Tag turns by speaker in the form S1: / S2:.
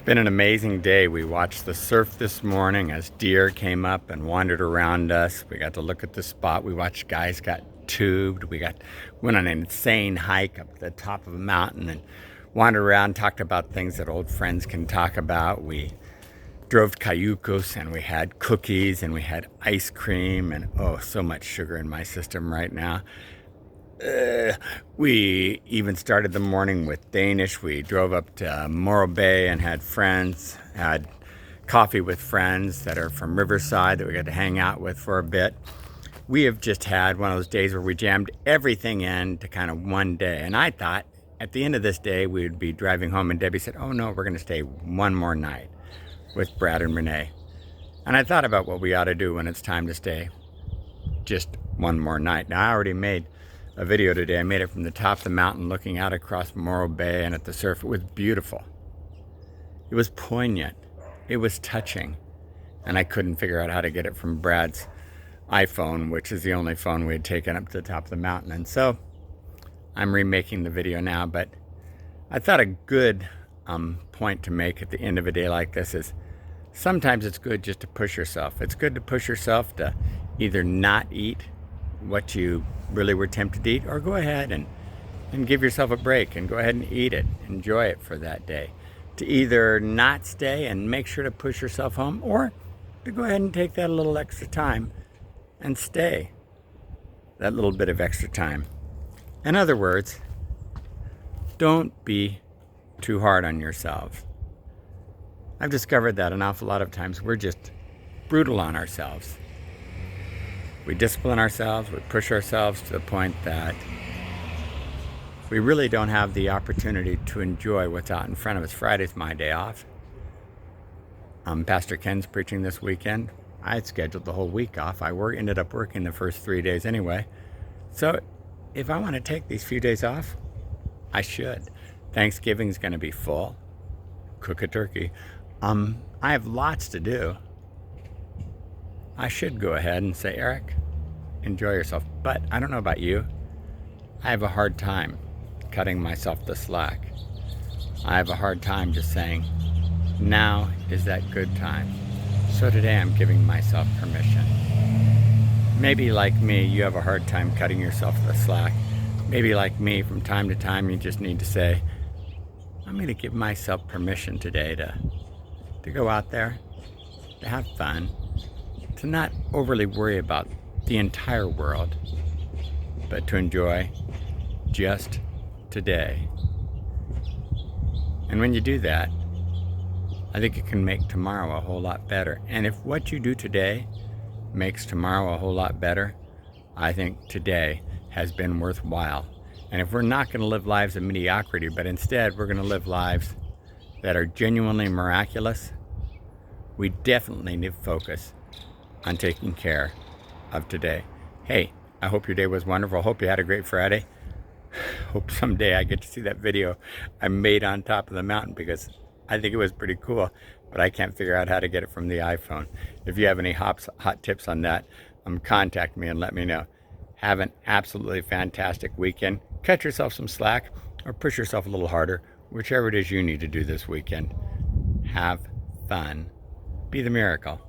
S1: Been an amazing day. We watched the surf this morning as deer came up and wandered around us. We got to look at the spot. We watched guys got tubed. Went on an insane hike up the top of a mountain and wandered around, talked about things that old friends can talk about. We drove cayucos and we had cookies and we had ice cream and so much sugar in my system right now. We even started the morning with Danish. We drove up to Morro Bay and had coffee with friends that are from Riverside that we got to hang out with for a bit. We have just had one of those days where we jammed everything into kind of one day. And I thought at the end of this day, we would be driving home, and Debbie said, "Oh no, we're going to stay one more night with Brad and Renee." And I thought about what we ought to do when it's time to stay just one more night. Now, I already made a video today. I made it from the top of the mountain looking out across Morro Bay and at the surf. It was beautiful. It was poignant. It was touching. And I couldn't figure out how to get it from Brad's iPhone, which is the only phone we had taken up to the top of the mountain. And so I'm remaking the video now, but I thought a good point to make at the end of a day like this is sometimes it's good just to push yourself. It's good to push yourself to either not eat what you really were tempted to eat, or go ahead and give yourself a break and go ahead and eat it. Enjoy it for that day. To either not stay and make sure to push yourself home, or to go ahead and take that a little extra time and stay that little bit of extra time. In other words, don't be too hard on yourselves. I've discovered that an awful lot of times we're just brutal on ourselves. We discipline ourselves, we push ourselves to the point that we really don't have the opportunity to enjoy what's out in front of us. Friday's my day off. Pastor Ken's preaching this weekend. I had scheduled the whole week off. I ended up working the first 3 days anyway. So if I want to take these few days off, I should. Thanksgiving's going to be full. Cook a turkey. I have lots to do. I should go ahead and say, "Eric, enjoy yourself." But I don't know about you. I have a hard time cutting myself the slack. I have a hard time just saying, now is that good time. So today I'm giving myself permission. Maybe like me, you have a hard time cutting yourself the slack. Maybe like me, from time to time, you just need to say, I'm going to give myself permission today to go out there, to have fun, to not overly worry about the entire world, but to enjoy just today. And when you do that, I think it can make tomorrow a whole lot better. And if what you do today makes tomorrow a whole lot better, I think today has been worthwhile. And if we're not going to live lives of mediocrity, but instead we're going to live lives that are genuinely miraculous, we definitely need to focus on taking care of today. Hey, I hope your day was wonderful. Hope you had a great Friday. Hope someday I get to see that video I made on top of the mountain, because I think it was pretty cool, but I can't figure out how to get it from the iPhone. If you have any hot tips on that, contact me and let me know. Have an absolutely fantastic weekend. Cut yourself some slack or push yourself a little harder, whichever it is you need to do this weekend. Have fun. Be the miracle.